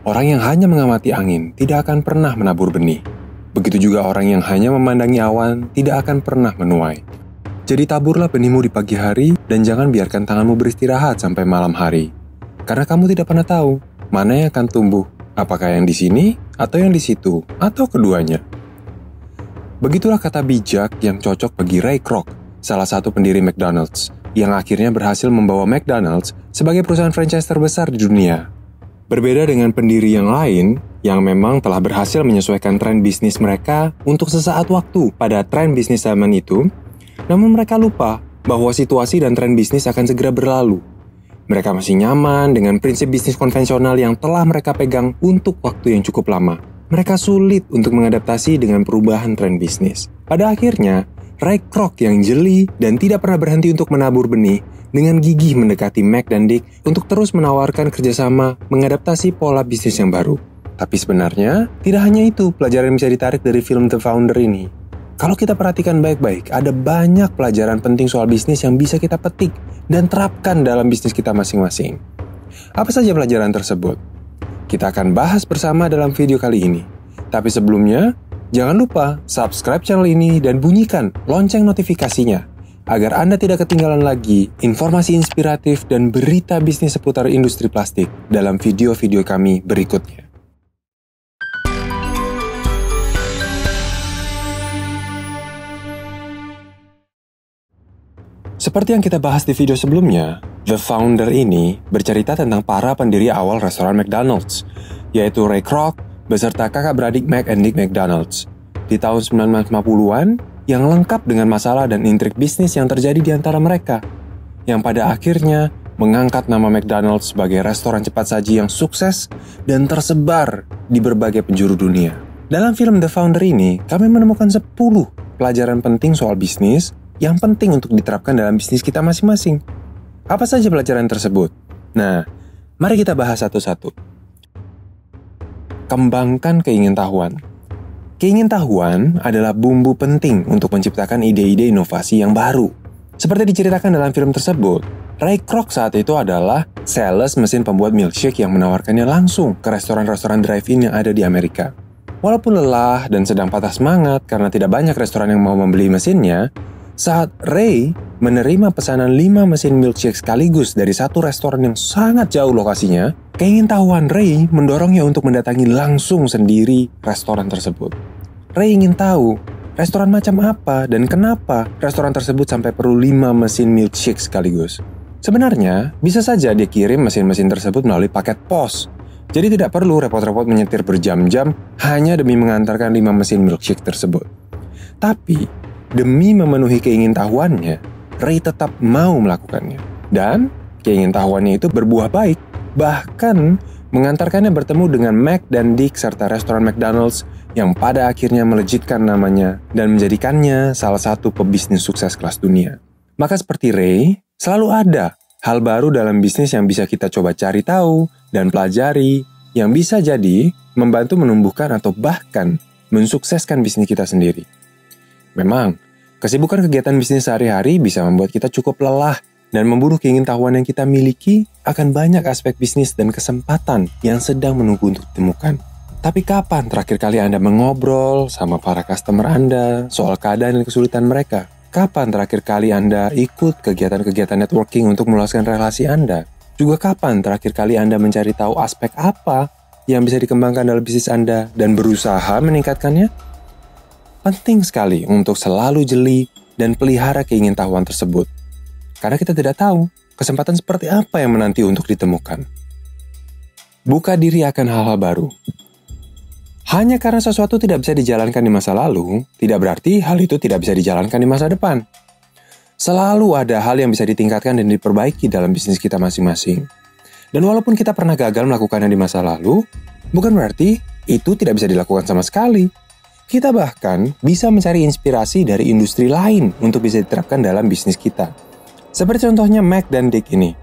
Orang yang hanya mengamati angin tidak akan pernah menabur benih. Begitu juga orang yang hanya memandangi awan tidak akan pernah menuai. Jadi taburlah benihmu di pagi hari dan jangan biarkan tanganmu beristirahat sampai malam hari. Karena kamu tidak pernah tahu mana yang akan tumbuh, apakah yang di sini atau yang di situ, atau keduanya. Begitulah kata bijak yang cocok bagi Ray Kroc, salah satu pendiri McDonald's, yang akhirnya berhasil membawa McDonald's sebagai perusahaan franchise terbesar di dunia. Berbeda dengan pendiri yang lain, yang memang telah berhasil menyesuaikan tren bisnis mereka untuk sesaat waktu pada tren bisnis zaman itu, namun mereka lupa bahwa situasi dan tren bisnis akan segera berlalu. Mereka masih nyaman dengan prinsip bisnis konvensional yang telah mereka pegang untuk waktu yang cukup lama. Mereka sulit untuk mengadaptasi dengan perubahan tren bisnis. Pada akhirnya, Ray Kroc yang jeli dan tidak pernah berhenti untuk menabur benih, dengan gigih mendekati Mac dan Dick untuk terus menawarkan kerjasama mengadaptasi pola bisnis yang baru. Tapi sebenarnya, tidak hanya itu pelajaran yang bisa ditarik dari film The Founder ini. Kalau kita perhatikan baik-baik, ada banyak pelajaran penting soal bisnis yang bisa kita petik dan terapkan dalam bisnis kita masing-masing. Apa saja pelajaran tersebut? Kita akan bahas bersama dalam video kali ini. Tapi sebelumnya, jangan lupa subscribe channel ini dan bunyikan lonceng notifikasinya agar Anda tidak ketinggalan lagi informasi inspiratif dan berita bisnis seputar industri plastik dalam video-video kami berikutnya. Seperti yang kita bahas di video sebelumnya, The Founder ini bercerita tentang para pendiri awal restoran McDonald's, yaitu Ray Kroc beserta kakak beradik Mac and Dick McDonald's. Di tahun 1950-an, yang lengkap dengan masalah dan intrik bisnis yang terjadi di antara mereka, yang pada akhirnya mengangkat nama McDonald's sebagai restoran cepat saji yang sukses dan tersebar di berbagai penjuru dunia. Dalam film The Founder ini, kami menemukan 10 pelajaran penting soal bisnis yang penting untuk diterapkan dalam bisnis kita masing-masing. Apa saja pelajaran tersebut? Nah, mari kita bahas satu-satu. Kembangkan keingintahuan. Keingintahuan adalah bumbu penting untuk menciptakan ide-ide inovasi yang baru. Seperti diceritakan dalam film tersebut, Ray Kroc saat itu adalah sales mesin pembuat milkshake yang menawarkannya langsung ke restoran-restoran drive-in yang ada di Amerika. Walaupun lelah dan sedang patah semangat karena tidak banyak restoran yang mau membeli mesinnya, saat Ray menerima pesanan 5 mesin milkshake sekaligus dari satu restoran yang sangat jauh lokasinya, keingintahuan Ray mendorongnya untuk mendatangi langsung sendiri restoran tersebut. Ray ingin tahu restoran macam apa dan kenapa restoran tersebut sampai perlu 5 mesin milkshake sekaligus. Sebenarnya, bisa saja dia kirim mesin-mesin tersebut melalui paket pos. Jadi tidak perlu repot-repot menyetir berjam-jam hanya demi mengantarkan 5 mesin milkshake tersebut. Tapi demi memenuhi keingintahuannya, Ray tetap mau melakukannya. Dan keingintahuannya itu berbuah baik. Bahkan mengantarkannya bertemu dengan Mac dan Dick serta restoran McDonald's yang pada akhirnya melejitkan namanya dan menjadikannya salah satu pebisnis sukses kelas dunia. Maka seperti Ray, selalu ada hal baru dalam bisnis yang bisa kita coba cari tahu dan pelajari yang bisa jadi membantu menumbuhkan atau bahkan mensukseskan bisnis kita sendiri. Memang, kesibukan kegiatan bisnis sehari-hari bisa membuat kita cukup lelah dan membunuh keingintahuan yang kita miliki akan banyak aspek bisnis dan kesempatan yang sedang menunggu untuk ditemukan. Tapi kapan terakhir kali Anda mengobrol sama para customer Anda soal keadaan dan kesulitan mereka? Kapan terakhir kali Anda ikut kegiatan-kegiatan networking untuk meluaskan relasi Anda? Juga kapan terakhir kali Anda mencari tahu aspek apa yang bisa dikembangkan dalam bisnis Anda dan berusaha meningkatkannya? Penting sekali untuk selalu jeli dan pelihara keingintahuan tersebut. Karena kita tidak tahu kesempatan seperti apa yang menanti untuk ditemukan. Buka diri akan hal-hal baru. Hanya karena sesuatu tidak bisa dijalankan di masa lalu, tidak berarti hal itu tidak bisa dijalankan di masa depan. Selalu ada hal yang bisa ditingkatkan dan diperbaiki dalam bisnis kita masing-masing. Dan walaupun kita pernah gagal melakukannya di masa lalu, bukan berarti itu tidak bisa dilakukan sama sekali. Kita bahkan bisa mencari inspirasi dari industri lain untuk bisa diterapkan dalam bisnis kita. Seperti contohnya Mac dan Dick ini.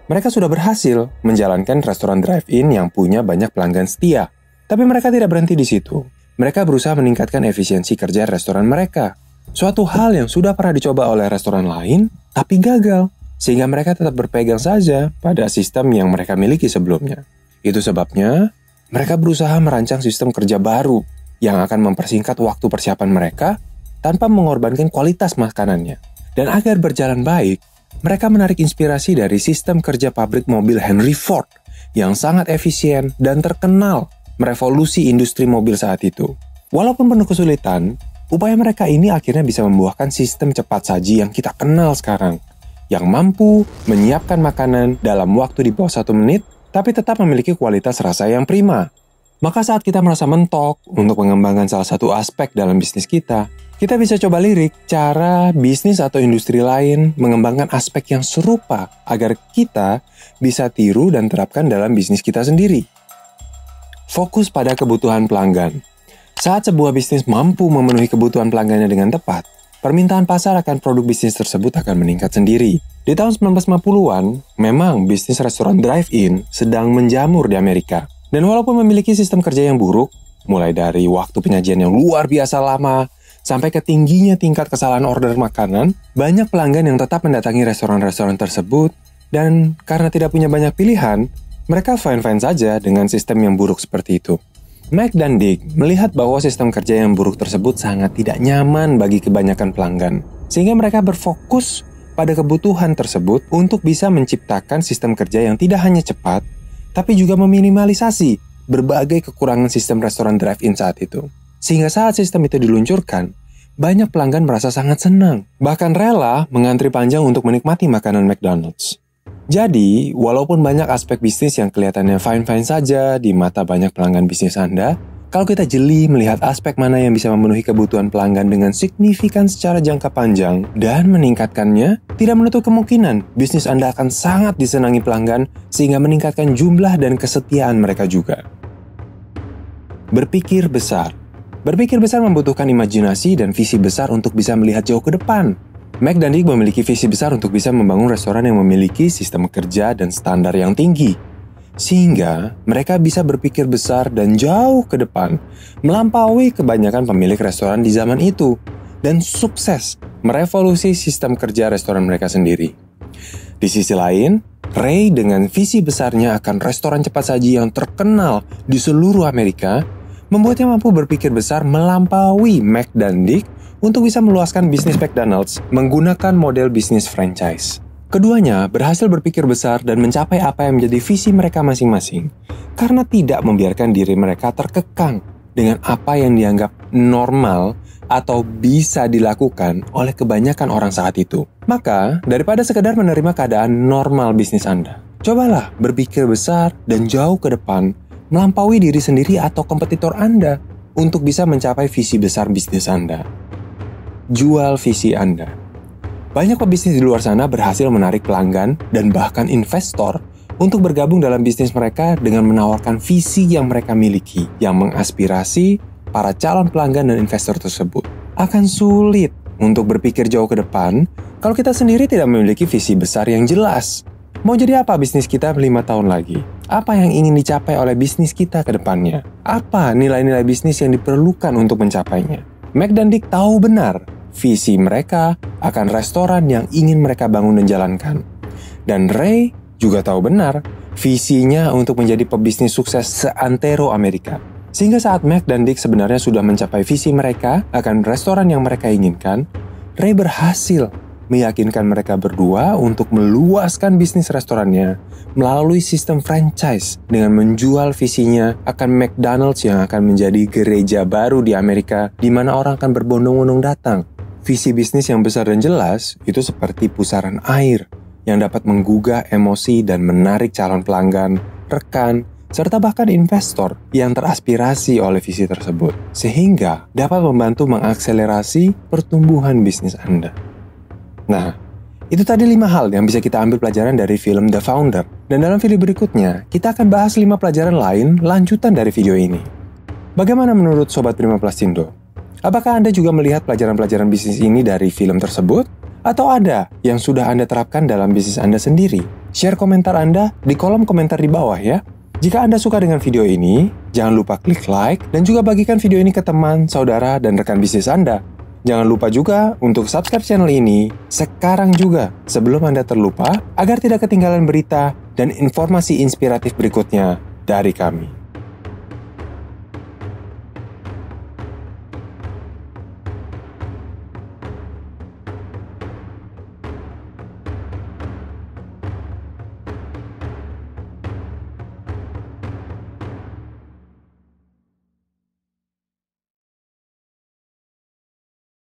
Mereka sudah berhasil menjalankan restoran drive-in yang punya banyak pelanggan setia. Tapi mereka tidak berhenti di situ. Mereka berusaha meningkatkan efisiensi kerja restoran mereka. Suatu hal yang sudah pernah dicoba oleh restoran lain, tapi gagal. Sehingga mereka tetap berpegang saja pada sistem yang mereka miliki sebelumnya. Itu sebabnya mereka berusaha merancang sistem kerja baru yang akan mempersingkat waktu persiapan mereka tanpa mengorbankan kualitas makanannya. Dan agar berjalan baik, mereka menarik inspirasi dari sistem kerja pabrik mobil Henry Ford yang sangat efisien dan terkenal merevolusi industri mobil saat itu. Walaupun penuh kesulitan, upaya mereka ini akhirnya bisa membuahkan sistem cepat saji yang kita kenal sekarang, yang mampu menyiapkan makanan dalam waktu di bawah 1 menit, tapi tetap memiliki kualitas rasa yang prima. Maka saat kita merasa mentok untuk mengembangkan salah satu aspek dalam bisnis kita bisa coba lirik cara bisnis atau industri lain mengembangkan aspek yang serupa agar kita bisa tiru dan terapkan dalam bisnis kita sendiri. Fokus pada kebutuhan pelanggan. Saat sebuah bisnis mampu memenuhi kebutuhan pelanggannya dengan tepat, permintaan pasar akan produk bisnis tersebut akan meningkat sendiri. Di tahun 1950-an, memang bisnis restoran drive-in sedang menjamur di Amerika. Dan walaupun memiliki sistem kerja yang buruk, mulai dari waktu penyajian yang luar biasa lama, sampai ke tingginya tingkat kesalahan order makanan, banyak pelanggan yang tetap mendatangi restoran-restoran tersebut, dan karena tidak punya banyak pilihan, mereka fine-fine saja dengan sistem yang buruk seperti itu. Mac dan Dick melihat bahwa sistem kerja yang buruk tersebut sangat tidak nyaman bagi kebanyakan pelanggan, sehingga mereka berfokus pada kebutuhan tersebut untuk bisa menciptakan sistem kerja yang tidak hanya cepat, tapi juga meminimalisasi berbagai kekurangan sistem restoran drive-in saat itu. Sehingga saat sistem itu diluncurkan, banyak pelanggan merasa sangat senang, bahkan rela mengantri panjang untuk menikmati makanan McDonald's. Jadi, walaupun banyak aspek bisnis yang kelihatannya fine-fine saja di mata banyak pelanggan bisnis Anda, kalau kita jeli melihat aspek mana yang bisa memenuhi kebutuhan pelanggan dengan signifikan secara jangka panjang dan meningkatkannya, tidak menutup kemungkinan bisnis Anda akan sangat disenangi pelanggan sehingga meningkatkan jumlah dan kesetiaan mereka juga. Berpikir besar. Berpikir besar membutuhkan imajinasi dan visi besar untuk bisa melihat jauh ke depan. Mac dan Dick memiliki visi besar untuk bisa membangun restoran yang memiliki sistem kerja dan standar yang tinggi. Sehingga mereka bisa berpikir besar dan jauh ke depan, melampaui kebanyakan pemilik restoran di zaman itu, dan sukses merevolusi sistem kerja restoran mereka sendiri. Di sisi lain, Ray dengan visi besarnya akan restoran cepat saji yang terkenal di seluruh Amerika, membuatnya mampu berpikir besar melampaui Mac dan Dick untuk bisa meluaskan bisnis McDonald's menggunakan model bisnis franchise. Keduanya berhasil berpikir besar dan mencapai apa yang menjadi visi mereka masing-masing karena tidak membiarkan diri mereka terkekang dengan apa yang dianggap normal atau bisa dilakukan oleh kebanyakan orang saat itu. Maka, daripada sekedar menerima keadaan normal bisnis Anda, cobalah berpikir besar dan jauh ke depan, melampaui diri sendiri atau kompetitor Anda untuk bisa mencapai visi besar bisnis Anda. Jual visi Anda. Banyak pebisnis di luar sana berhasil menarik pelanggan dan bahkan investor untuk bergabung dalam bisnis mereka dengan menawarkan visi yang mereka miliki, yang mengaspirasi para calon pelanggan dan investor tersebut. Akan sulit untuk berpikir jauh ke depan kalau kita sendiri tidak memiliki visi besar yang jelas. Mau jadi apa bisnis kita 5 tahun lagi? Apa yang ingin dicapai oleh bisnis kita ke depannya? Apa nilai-nilai bisnis yang diperlukan untuk mencapainya? Mac dan Dick tahu benar visi mereka akan restoran yang ingin mereka bangun dan jalankan. Dan Ray juga tahu benar visinya untuk menjadi pebisnis sukses seantero Amerika. Sehingga saat Mac dan Dick sebenarnya sudah mencapai visi mereka akan restoran yang mereka inginkan, Ray berhasil meyakinkan mereka berdua untuk meluaskan bisnis restorannya melalui sistem franchise dengan menjual visinya akan McDonald's yang akan menjadi gereja baru di Amerika di mana orang akan berbondong-bondong datang. Visi bisnis yang besar dan jelas itu seperti pusaran air yang dapat menggugah emosi dan menarik calon pelanggan, rekan, serta bahkan investor yang teraspirasi oleh visi tersebut, sehingga dapat membantu mengakselerasi pertumbuhan bisnis Anda. Nah, itu tadi 5 hal yang bisa kita ambil pelajaran dari film The Founder. Dan dalam video berikutnya, kita akan bahas 5 pelajaran lain lanjutan dari video ini. Bagaimana menurut Sobat Prima Plastindo? Apakah Anda juga melihat pelajaran-pelajaran bisnis ini dari film tersebut? Atau ada yang sudah Anda terapkan dalam bisnis Anda sendiri? Share komentar Anda di kolom komentar di bawah ya. Jika Anda suka dengan video ini, jangan lupa klik like dan juga bagikan video ini ke teman, saudara, dan rekan bisnis Anda. Jangan lupa juga untuk subscribe channel ini sekarang juga sebelum Anda terlupa agar tidak ketinggalan berita dan informasi inspiratif berikutnya dari kami.